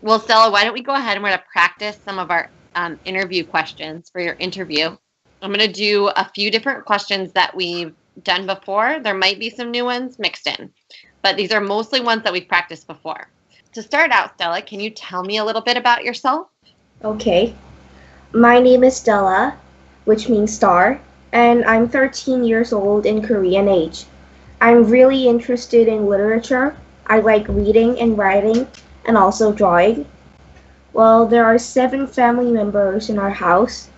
Well, Stella, why don't we go ahead and we're going to practice some of our interview questions for your interview. I'm going to do a few different questions that we've done before. There might be some new ones mixed in, but these are mostly ones that we've practiced before. To start out, Stella, can you tell me a little bit about yourself? Okay. My name is Stella, which means star, and I'm 13 years old in Korean age. I'm really interested in literature. I like reading and writing, and also drawing. Well, there are 7 family members in our house,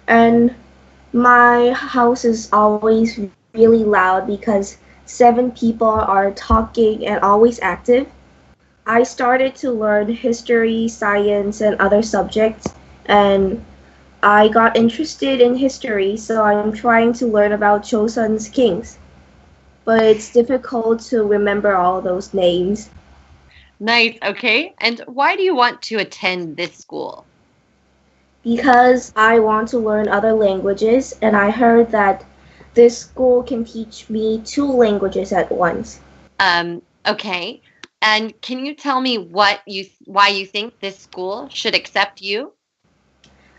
and my house is always really loud because 7 people are talking and always active. I started to learn history, science, and other subjects, and I got interested in history, so I'm trying to learn about Joseon's kings. But it's difficult to remember all those names. Nice. Okay. And why do you want to attend this school? Because I want to learn other languages, and I heard that this school can teach me 2 languages at once. Okay. And can you tell me why you think this school should accept you?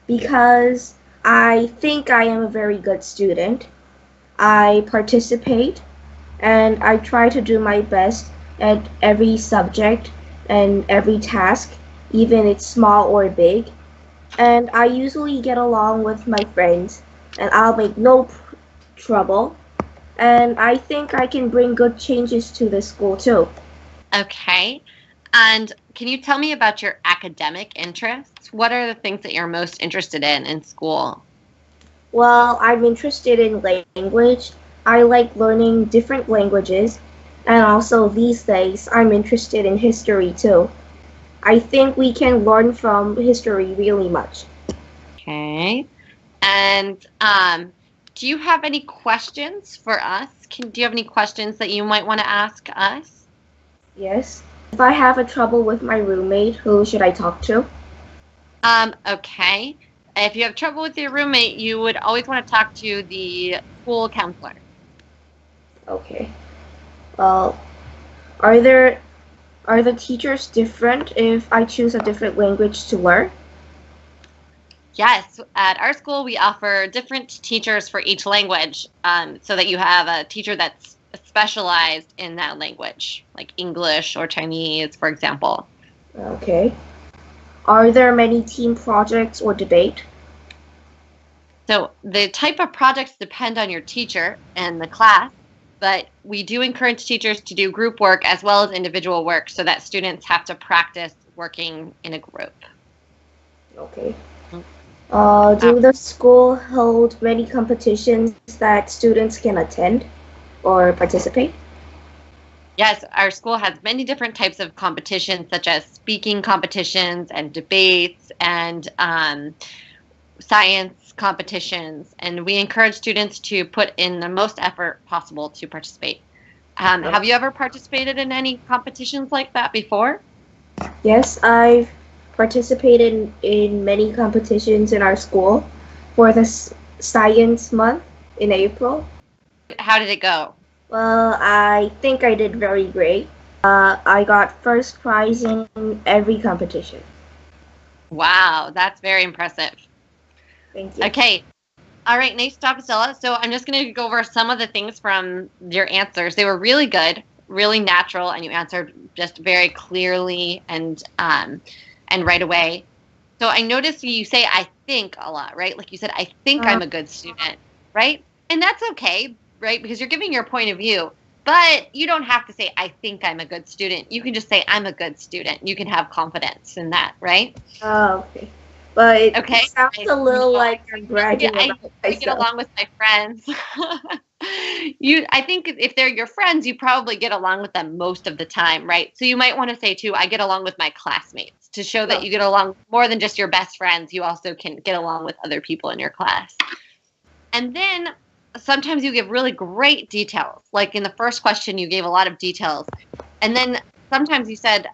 Because I think I am a very good student. I participate and I try to do my best at every subject and every task, even it's small or big. And I usually get along with my friends and I'll make no trouble. And I think I can bring good changes to the school too. Okay. And can you tell me about your academic interests? What are the things that you're most interested in school? Well, I'm interested in language. I like learning different languages. And also these days, I'm interested in history too. I think we can learn from history really much. Okay. And do you have any questions for us? Do you have any questions that you might want to ask us? Yes. If I have a trouble with my roommate, who should I talk to? Okay. If you have trouble with your roommate, you would always want to talk to the school counselor. Okay. Well, are the teachers different if I choose a different language to learn? Yes, at our school we offer different teachers for each language, so that you have a teacher that's specialized in that language, like English or Chinese, for example. Okay. Are there many team projects or debate? So the type of projects depend on your teacher and the class, but we do encourage teachers to do group work as well as individual work so that students have to practice working in a group. Okay. Do the school hold many competitions that students can attend or participate? Yes, our school has many different types of competitions, such as speaking competitions and debates and science competitions, and we encourage students to put in the most effort possible to participate. Have you ever participated in any competitions like that before? Yes, I've participated in many competitions in our school for the Science Month in April. How did it go? Well, I think I did very great. I got first prize in every competition. Wow, that's very impressive. Thank you. Okay. All right, nice job, Stella. So I'm just going to go over some of the things from your answers. They were really good, really natural, and you answered just very clearly and right away. So I noticed you say "I think" a lot, right? Like you said, "I think I'm a good student," right? And that's okay, right? Because you're giving your point of view. But you don't have to say, "I think I'm a good student." You can just say, "I'm a good student." You can have confidence in that, right? Oh, okay. But it Okay. sounds a little like I'm bragging I about get myself. along with my friends. I think if they're your friends, you probably get along with them most of the time, right? So you might want to say too, I get along with my classmates to show that Oh, you get along more than just your best friends. You also can get along with other people in your class. And then sometimes you give really great details. Like in the first question, you gave a lot of details. And then sometimes you said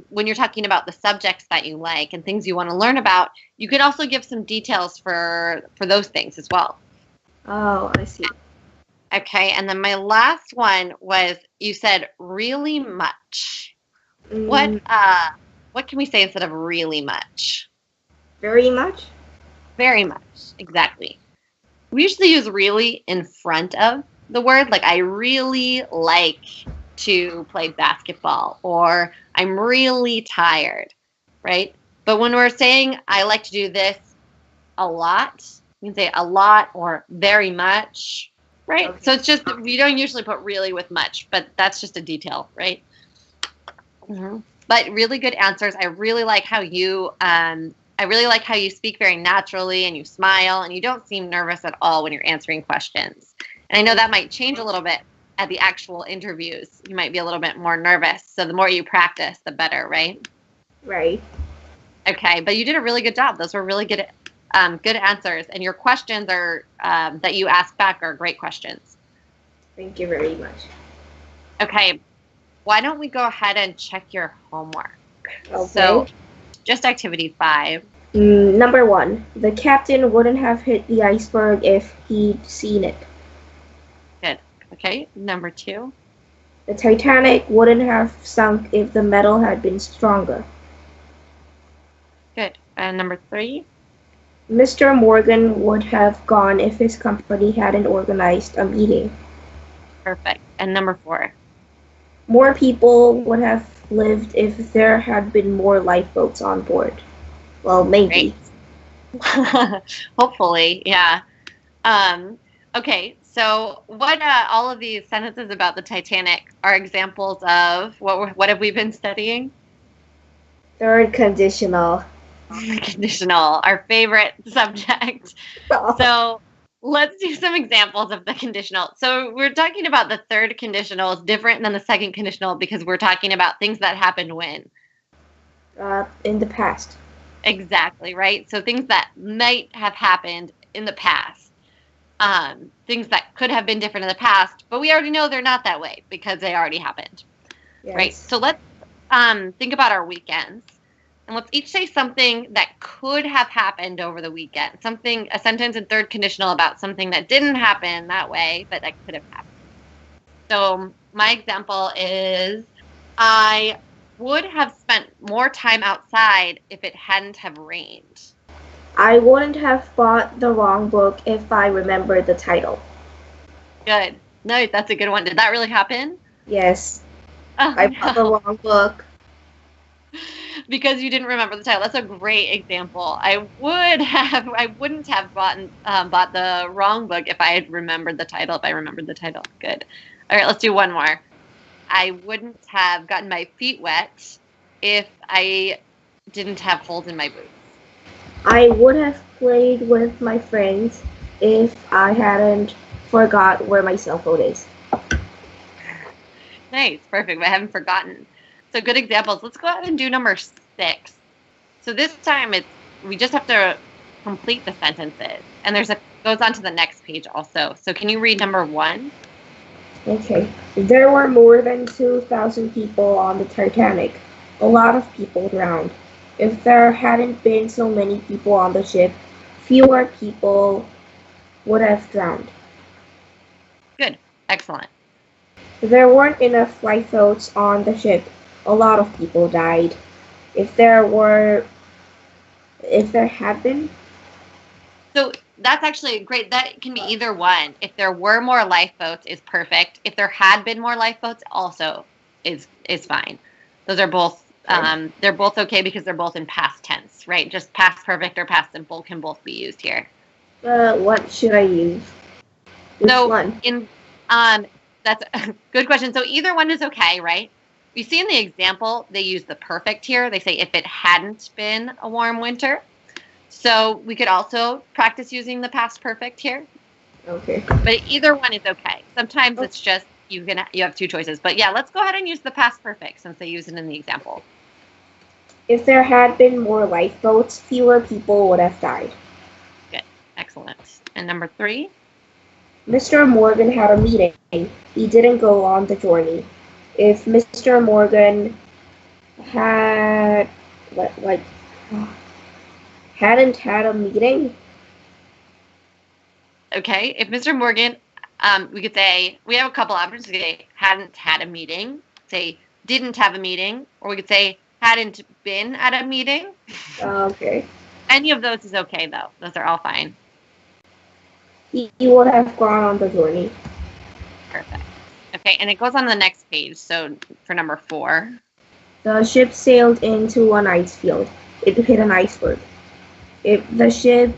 when you're talking about the subjects that you like and things you want to learn about, you could also give some details for those things as well. oh, I see. Okay, and then my last one was you said really much. What Mm, what can we say instead of really much? Very much? Very much, exactly. We usually use really in front of the word, like I really like to play basketball, or I'm really tired, right? But when we're saying I like to do this a lot, you can say a lot or very much, right? Okay. So it's just, we don't usually put really with much, but that's just a detail, right? Mm-hmm. But really good answers. I really like how you speak very naturally and you smile and you don't seem nervous at all when you're answering questions. And I know that might change a little bit at the actual interviews. You might be a little bit more nervous. So the more you practice, the better, right? Right. Okay, but you did a really good job. Those were really good answers. And your questions are that you ask back are great questions. Thank you very much. Okay, why don't we go ahead and check your homework? Okay. So just activity 5. Number 1. The captain wouldn't have hit the iceberg if he'd seen it. Good. Okay, number 2. The Titanic wouldn't have sunk if the metal had been stronger. Good. And number 3. Mr. Morgan would have gone if his company hadn't organized a meeting. Perfect. And number 4. More people would have lived if there had been more lifeboats on board. Well, maybe. Hopefully, yeah. Okay, so what all of these sentences about the Titanic are examples of? What have we been studying? Third conditional. Conditional, our favorite subject. So let's do some examples of the conditional. So we're talking about the third conditional is different than the second conditional because we're talking about things that happened when? In the past. Exactly, right? So things that might have happened in the past. Things that could have been different in the past, but we already know they're not that way because they already happened. Yes. Right? So let's think about our weekends. And let's each say something that could have happened over the weekend. A sentence in third conditional about something that didn't happen that way, but that could have happened. So my example is, I would have spent more time outside if it hadn't have rained. I wouldn't have bought the wrong book if I remembered the title. Good. No, that's a good one. Did that really happen? Yes. Oh, I bought the wrong book. Because you didn't remember the title. That's a great example. I wouldn't have bought the wrong book if I had remembered the title. If I remembered the title, good. All right, let's do one more. I wouldn't have gotten my feet wet if I didn't have holes in my boots. I would have played with my friends if I hadn't forgot where my cell phone is. Nice, perfect. I haven't forgotten. So good examples. Let's go ahead and do number 6. So this time we just have to complete the sentences, and goes on to the next page also. So can you read number 1? Okay. There were more than 2,000 people on the Titanic. A lot of people drowned. If there hadn't been so many people on the ship, fewer people would have drowned. Good. Excellent. There weren't enough lifeboats on the ship. A lot of people died. If there had been. So that's actually great. That can be either one. If there were more lifeboats is perfect. If there had been more lifeboats also is fine. Those are both they're both okay because they're both in past tense, right? Just past perfect or past simple can both be used here. What should I use? Which one? That's a good question. So either one is okay, right? You see in the example, they use the perfect here. They say if it hadn't been a warm winter. So we could also practice using the past perfect here. Okay. But either one is okay. Sometimes it's just you have 2 choices. But yeah, let's go ahead and use the past perfect since they use it in the example. If there had been more lifeboats, fewer people would have died. Good. Excellent. And number 3? Mr. Morgan had a meeting. He didn't go on the journey. If Mr. Morgan hadn't had a meeting. Okay. If Mr. Morgan, we could say, we have a couple options. We could say hadn't had a meeting, say didn't have a meeting, or we could say hadn't been at a meeting. Okay. Any of those is okay, though. Those are all fine. He would have gone on the journey. Perfect. Okay, and it goes on the next page. So for number 4. The ship sailed into an ice field. It hit an iceberg. If the ship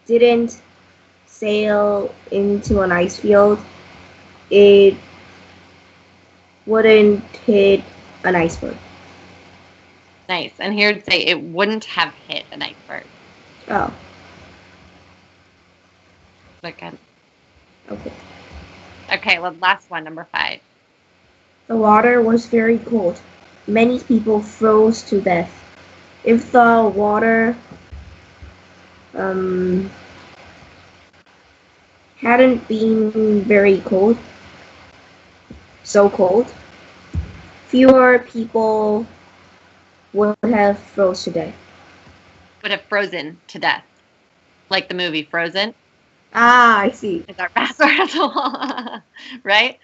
didn't sail into an ice field, it wouldn't hit an iceberg. Nice. And here it'd say it wouldn't have hit an iceberg. Oh. Good. Okay. Okay, well, last one, number 5. The water was very cold. Many people froze to death. If the water hadn't been very cold, so cold, fewer people would have froze to death. Would have frozen to death. Like the movie Frozen. Ah, I see. It's our password, right?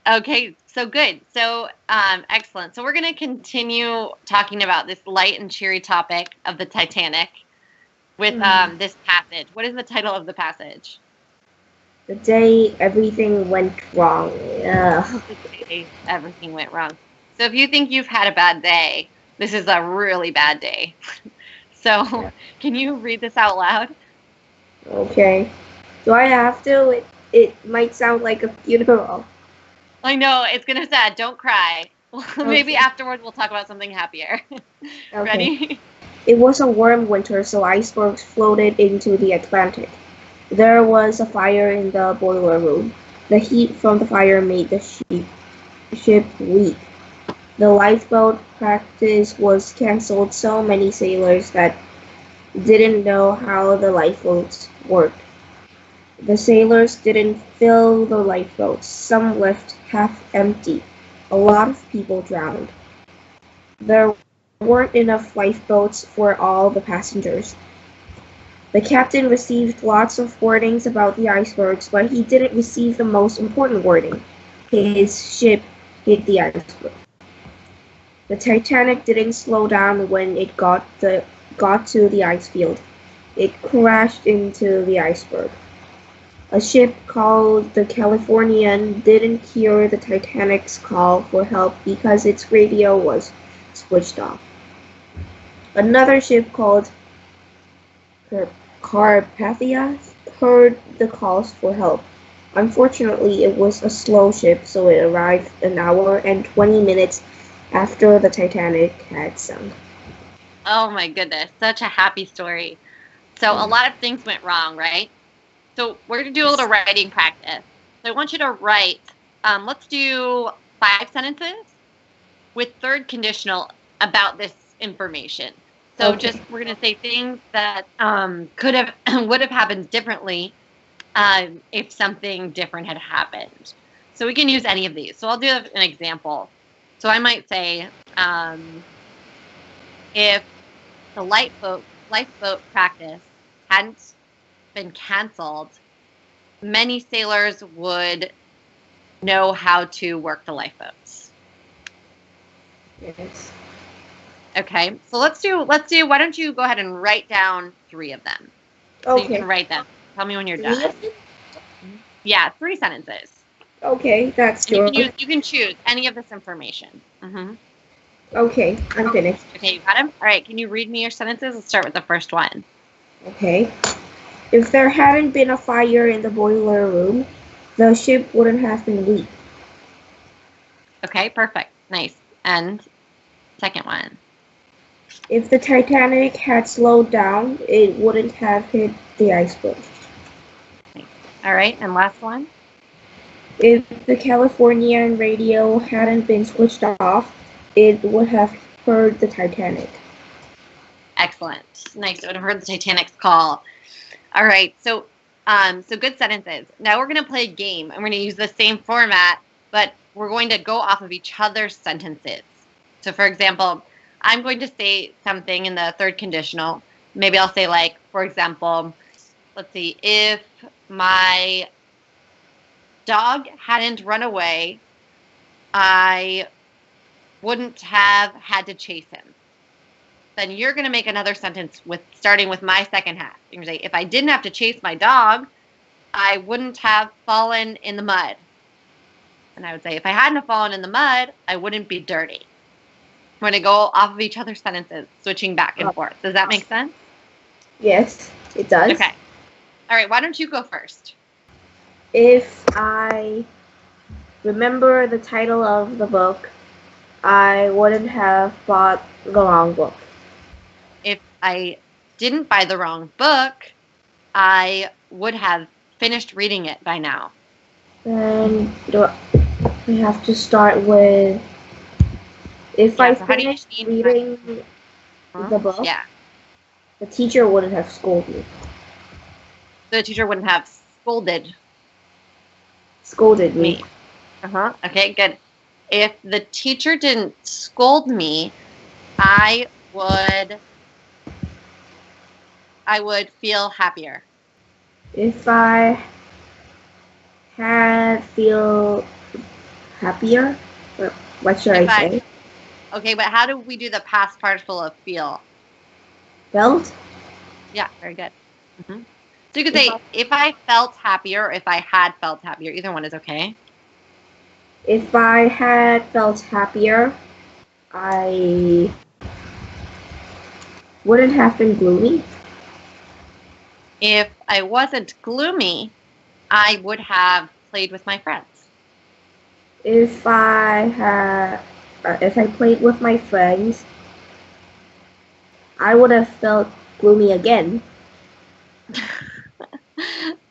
Okay, so good. So excellent. So we're going to continue talking about this light and cheery topic of the Titanic with this passage. What is the title of the passage? The day everything went wrong. The day everything went wrong. So if you think you've had a bad day, this is a really bad day. So can you read this out loud? Okay. Do I have to? It might sound like a funeral. I know, it's going to sad. Don't cry. Maybe Okay. afterwards we'll talk about something happier. Okay. Ready? It was a warm winter, so icebergs floated into the Atlantic. There was a fire in the boiler room. The heat from the fire made the ship weak. The lifeboat practice was canceled. So many sailors that didn't know how the lifeboats worked. The sailors didn't fill the lifeboats. Some left half empty. A lot of people drowned. There weren't enough lifeboats for all the passengers. The captain received lots of warnings about the icebergs, but he didn't receive the most important warning. His ship hit the iceberg. The Titanic didn't slow down when it got to the ice field. It crashed into the iceberg. A ship called the Californian didn't hear the Titanic's call for help because its radio was switched off. Another ship called Carpathia heard the calls for help. Unfortunately, it was a slow ship, so it arrived an hour and 20 minutes after the Titanic had sunk. Oh my goodness, such a happy story. So a lot of things went wrong, right? So we're going to do a little writing practice. So I want you to write, let's do 5 sentences with third conditional about this information. So Okay. we're going to say things that would have happened differently if something different had happened. So we can use any of these. So I'll do an example. So I might say, if the lifeboat practice hadn't been canceled, many sailors would know how to work the lifeboats. Yes. Okay, so let's do. Why don't you go ahead and write down 3 of them? So you Okay. can write them. Tell me when you're 3 done. of them? Yeah, 3 sentences. Okay, that's And good. you can choose any of this information. Okay, I'm finished. Okay, you got them? All right, can you read me your sentences? Let's start with the first one. Okay. If there hadn't been a fire in the boiler room, the ship wouldn't have been weak. Okay, perfect. Nice. And second one. If the Titanic had slowed down, it wouldn't have hit the iceberg. All right, and last one. If the Californian radio hadn't been switched off, it would have heard the Titanic. Excellent. Nice. I would have heard the Titanic's call. All right, so good sentences. Now we're going to play a game, and we're going to use the same format, but we're going to go off of each other's sentences. So, for example, I'm going to say something in the third conditional. Maybe I'll say, like, for example, let's see, if my dog hadn't run away, I wouldn't have had to chase him. Then you're going to make another sentence starting with my second half. You're going to say, if I didn't have to chase my dog, I wouldn't have fallen in the mud. And I would say, if I hadn't have fallen in the mud, I wouldn't be dirty. We're going to go off of each other's sentences, switching back and forth. Does that make sense? Yes, it does. Okay. All right, why don't you go first? If I remember the title of the book, I wouldn't have bought the wrong book. If I didn't buy the wrong book, I would have finished reading it by now. Then we have to start with if I finished reading the book, the teacher wouldn't have scolded me. The teacher wouldn't have scolded me. Okay, good. If the teacher didn't scold me, I would feel happier. If I had feel happier, what should I say? Okay, but how do we do the past particle of feel? Felt? Yeah, very good. So you could say, if I felt happier, or if I had felt happier. Either one is okay. If I had felt happier, I wouldn't have been gloomy. If I wasn't gloomy, I would have played with my friends. If I played with my friends, I would have felt gloomy again.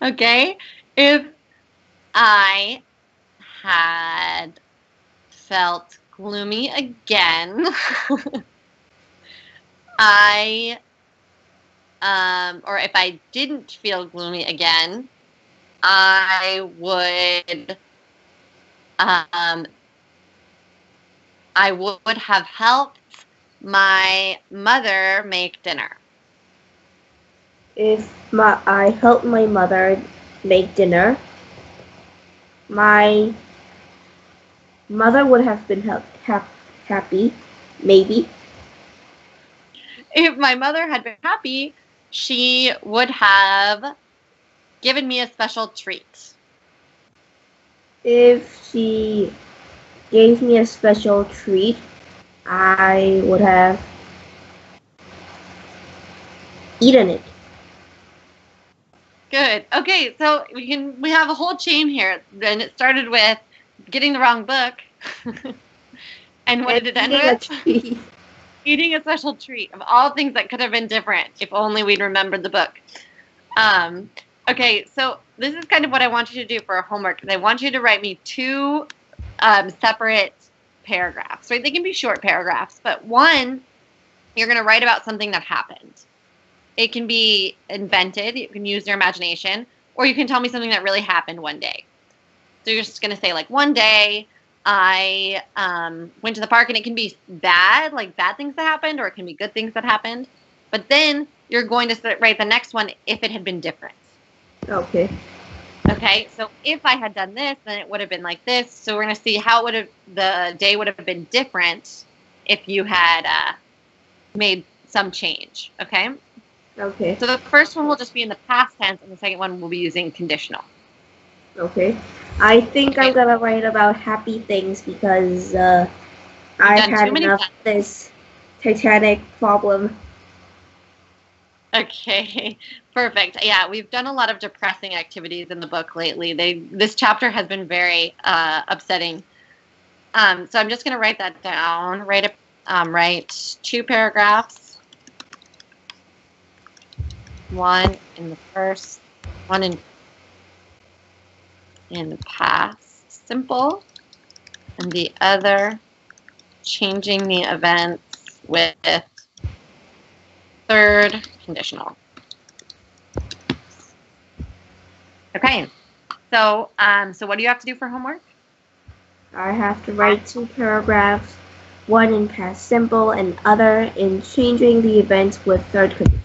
Okay. If I had felt gloomy again, or if I didn't feel gloomy again, I would have helped my mother make dinner. If I helped my mother make dinner, my mother would have been happy, maybe. If my mother had been happy, she would have given me a special treat. If she gave me a special treat, I would have eaten it. Good. Okay, so we have a whole chain here. And it started with getting the wrong book. And what did it end with? Eating a special treat. Of all things that could have been different if only we'd remembered the book. Okay, so this is kind of what I want you to do for a homework. I want you to write me two separate paragraphs. Right? They can be short paragraphs, but one, you're going to write about something that happened. It can be invented. You can use your imagination. Or you can tell me something that really happened one day. So you're just going to say, like, one day I went to the park, and it can be bad, like bad things that happened, or it can be good things that happened. But then you're going to write the next one if it had been different. Okay. Okay, so if I had done this, then it would have been like this. So we're going to see how the day would have been different if you had made some change. Okay? Okay. So the first one will just be in the past tense, and the second one will be using conditional. Okay. I think I'm gonna write about happy things because I've had enough of this Titanic problem. Okay, perfect. Yeah, we've done a lot of depressing activities in the book lately. This chapter has been very upsetting. So I'm just gonna write that down. Write two paragraphs. One in the first, one in the past simple, and the other changing the events with third conditional. Okay, so what do you have to do for homework? I have to write two paragraphs, one in past simple and other in changing the events with third conditional.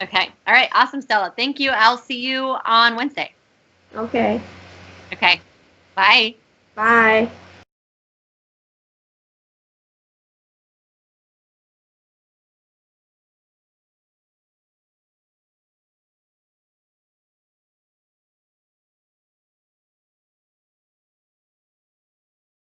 Okay, all right, awesome, Stella. Thank you. I'll see you on Wednesday. Okay. Okay. Bye. Bye.